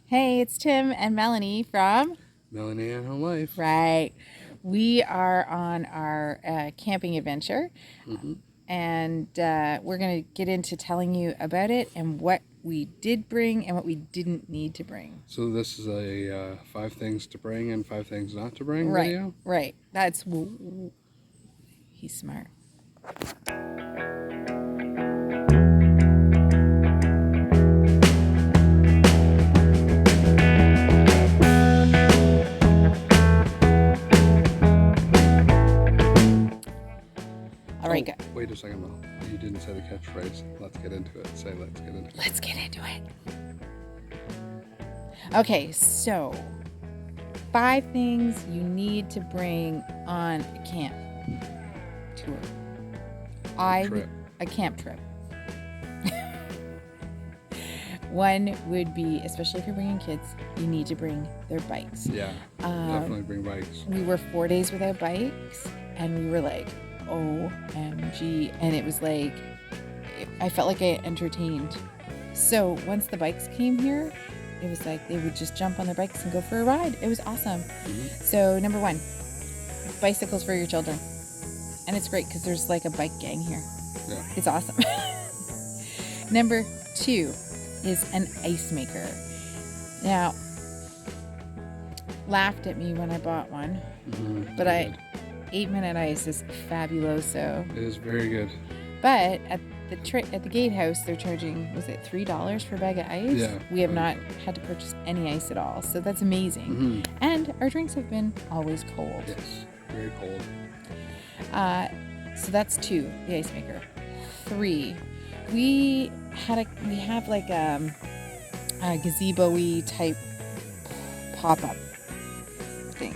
Hey, it's Tim and Melanie from Melanie and Her Life. Right. We are on our camping adventure, Mm-hmm. and we're going to get into telling you about it and what we did bring and what we didn't need to bring. So this is a 5 things to bring and 5 things not to bring Right, video? right. He's smart. All right, go. Wait a second, Mel. You didn't say the catchphrase. Let's get into it. Say, let's get into it. Let's get into it. Okay, so 5 things you need to bring on a camp tour. A camp trip. One would be, especially if you're bringing kids, you need to bring their bikes. Yeah, definitely bring bikes. We were 4 days without bikes, and we were like, OMG. And it was like, I felt like I entertained. So once the bikes came here, it was like they would just jump on their bikes and go for a ride. It was awesome. Mm-hmm. So number 1, bicycles for your children. And it's great because there's like a bike gang here. Yeah. It's awesome. Number 2 is an ice maker. Now, laughed at me when I bought one, but 8-minute ice is fabuloso. It is very good. But at the gatehouse, they're charging, was it $3 for a bag of ice? Yeah. We have not had to purchase any ice at all, so that's amazing. Mm-hmm. And our drinks have been always cold. Yes, very cold. So that's 2, the ice maker. 3, we have like a gazebo-y type pop-up thing.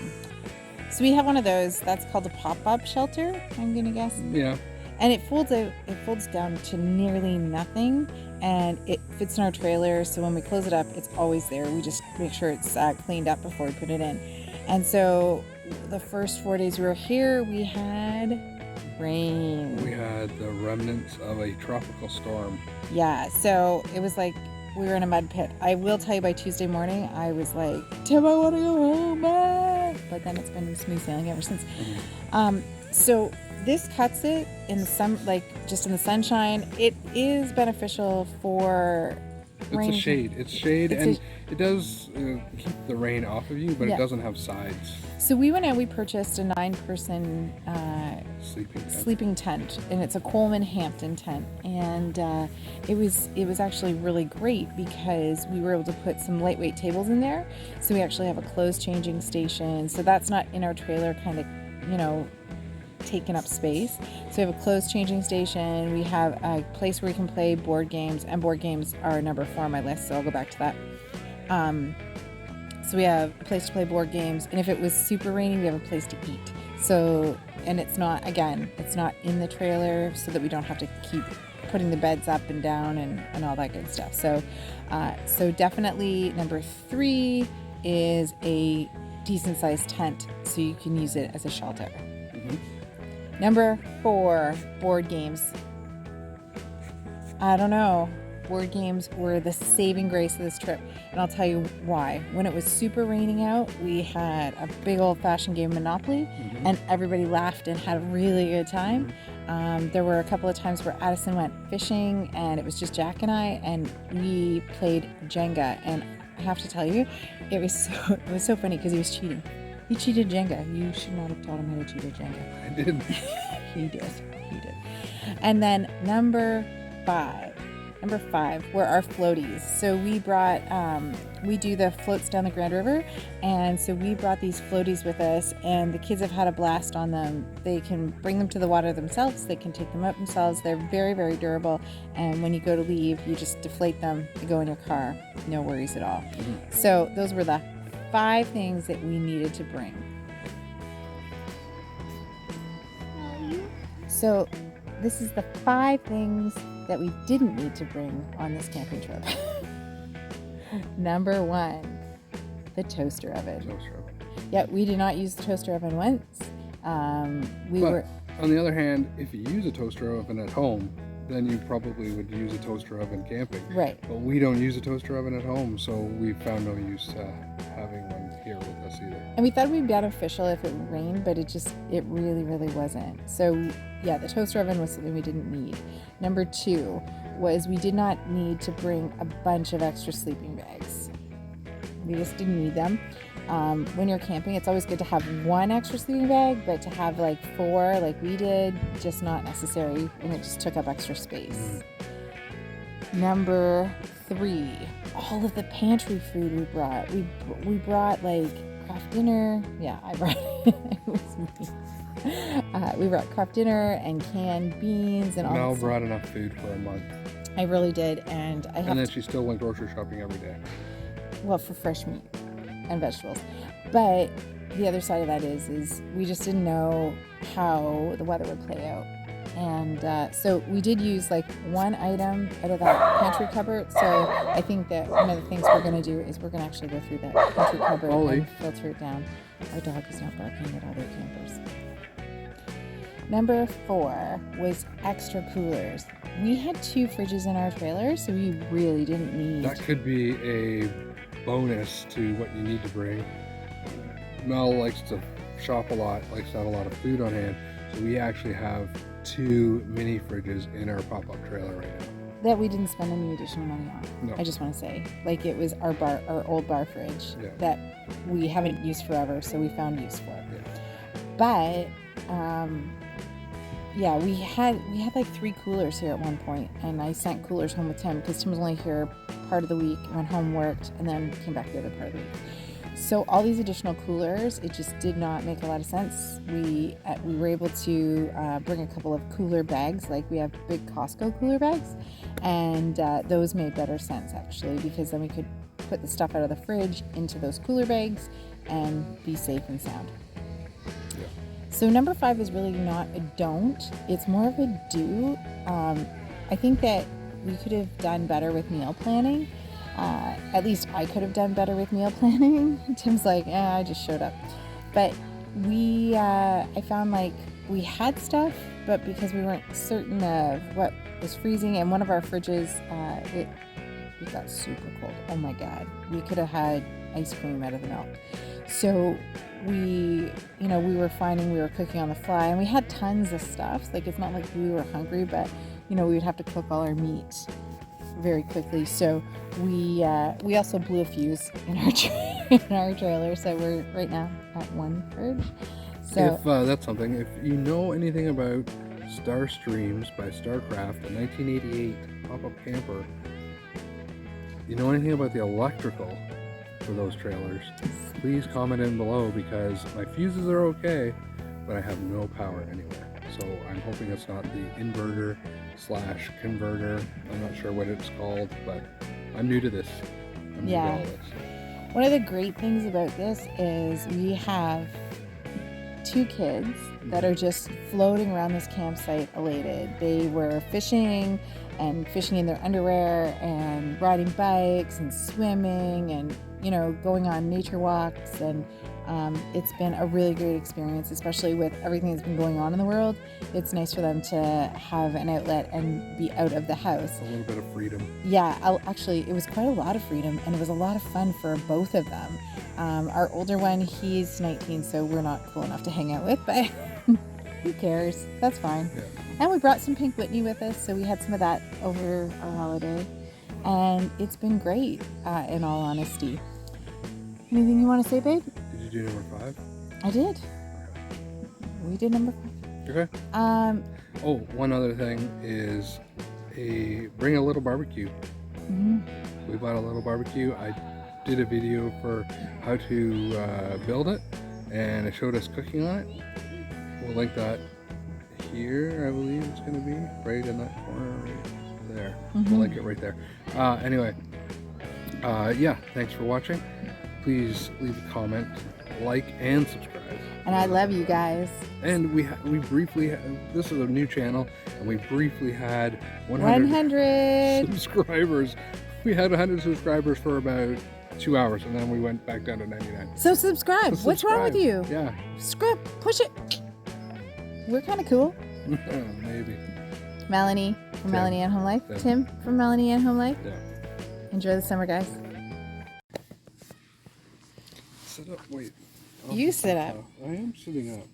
So we have one of those. That's called a pop-up shelter, I'm gonna guess. Yeah. And it folds down to nearly nothing, and it fits in our trailer. So when we close it up, it's always there. We just make sure it's cleaned up before we put it in. And so the first 4 days we were here, we had rain. We had the remnants of a tropical storm. Yeah, so it was like we were in a mud pit. I will tell you, by Tuesday morning, I was like, Tim, I want to go home. But then it's been smooth sailing ever since. Mm-hmm. So this cuts it in the sun, like just in the sunshine. It is beneficial for rain. It's shade, and it does keep the rain off of you, but it doesn't have sides. So we went out, we purchased a 9-person sleeping tent, and it's a Coleman Hampton tent, and it was actually really great because we were able to put some lightweight tables in there. So we actually have a clothes changing station, so that's not in our trailer, kind of, taking up space. So we have a clothes changing station. We have a place where we can play board games, and board games are number 4 on my list, so I'll go back to that. So we have a place to play board games, and if it was super rainy, we have a place to eat. So, and it's not in the trailer, so that we don't have to keep putting the beds up and down and all that good stuff. So definitely number 3 is a decent sized tent, so you can use it as a shelter. Mm-hmm. Number 4, board games. I don't know. Board games were the saving grace of this trip, and I'll tell you why. When it was super raining out, we had a big old-fashioned game of Monopoly, and everybody laughed and had a really good time. There were a couple of times where Addison went fishing, and it was just Jack and I, and we played Jenga. And I have to tell you, it was so funny because he was cheating. He cheated Jenga. You should not have taught him how to cheat at Jenga. I did. He did. And then number 5 were our floaties. So we brought, we do the floats down the Grand River, and so we brought these floaties with us, and the kids have had a blast on them. They can bring them to the water themselves, they can take them out themselves. They're very, very durable, and when you go to leave, you just deflate them, they go in your car, no worries at all. Mm-hmm. So those were the 5 things that we needed to bring. So this is the 5 things that we didn't need to bring on this camping trip. Number 1, the toaster oven. Yeah, we did not use the toaster oven once. On the other hand, if you use a toaster oven at home, then you probably would use a toaster oven camping. Right. But we don't use a toaster oven at home, so we found no use having one here with us either. And we thought it would be beneficial if it rained, but it really, really wasn't. So yeah, the toaster oven was something we didn't need. Number 2 was we did not need to bring a bunch of extra sleeping bags. We just didn't need them. When you're camping, it's always good to have one extra sleeping bag, but to have like 4 like we did, just not necessary, and it just took up extra space. Number 3, all of the pantry food we brought. We brought like craft dinner. Yeah, I brought it. It was me. We brought craft dinner and canned beans and all that Mel stuff. brought enough food for a month. I really did, and then she still went grocery shopping every day. Well, for fresh meat and vegetables. But the other side of that is we just didn't know how the weather would play out. And so we did use like one item out of that pantry cupboard. So I think that one of the things we're going to do is we're going to actually go through that pantry cupboard and filter it down. Our dog is not barking at other campers. Number 4 was extra coolers. We had 2 fridges in our trailer, so we really didn't need... That could be a bonus to what you need to bring. Mel likes to shop a lot, likes to have a lot of food on hand, so we actually have 2 mini fridges in our pop-up trailer right now. That we didn't spend any additional money on. No. I just want to say, like, it was our old bar fridge that we haven't used forever, so we found use for it. Yeah. But yeah, we had like 3 coolers here at one point, and I sent coolers home with Tim because Tim was only here part of the week, went home, worked, and then came back the other part of the week. So all these additional coolers, it just did not make a lot of sense. We were able to bring a couple of cooler bags, like we have big Costco cooler bags, and those made better sense actually, because then we could put the stuff out of the fridge into those cooler bags and be safe and sound. Yeah. So number 5 is really not a don't, it's more of a do. I think that we could have done better with meal planning. At least I could have done better with meal planning. Tim's like, I just showed up. But I found like we had stuff, but because we weren't certain of what was freezing, and one of our fridges, it got super cold. Oh my God. We could have had ice cream out of the milk. So we were finding we were cooking on the fly, and we had tons of stuff. Like, it's not like we were hungry, but we would have to cook all our meat very quickly. So we also blew a fuse in our trailer. So we're right now at 1 fridge. So if that's something, if you know anything about Star Streams by Starcraft, a 1988 pop-up camper, you know anything about the electrical for those trailers, please comment in below, because my fuses are okay, but I have no power anywhere. So I'm hoping it's not the inverter / converter. I'm not sure what it's called, but I'm new to this. I'm new to all this. One of the great things about this is we have 2 kids that are just floating around this campsite elated. They were fishing in their underwear and riding bikes and swimming and going on nature walks, and it's been a really great experience, especially with everything that's been going on in the world. It's nice for them to have an outlet and be out of the house. A little bit of freedom. Yeah, actually, it was quite a lot of freedom, and it was a lot of fun for both of them. Our older one, he's 19, so we're not cool enough to hang out with, but who cares? That's fine. Yeah. And we brought some Pink Whitney with us, so we had some of that over our holiday. And it's been great, in all honesty. Anything you want to say, babe? Did you do number 5? I did. We did number 5. Okay. Oh, one other thing is bring a little barbecue. Mm-hmm. We bought a little barbecue. I did a video for how to build it, and it showed us cooking on it. We'll link that here, I believe it's going to be, right in that corner right there. Mm-hmm. We'll link it right there. Anyway, yeah, thanks for watching. Please leave a comment, like, and subscribe. And I love you guys. And we briefly, this is a new channel, and we briefly had 100 subscribers. We had 100 subscribers for about 2 hours, and then we went back down to 99. So subscribe. What's wrong with you? Yeah. Push it. We're kind of cool. Maybe. Melanie, from Melanie Ann Home Life. Tim. Tim from Melanie Ann Home Life. Yeah. Enjoy the summer, guys. Sit up. Wait. You sit up. I am sitting up.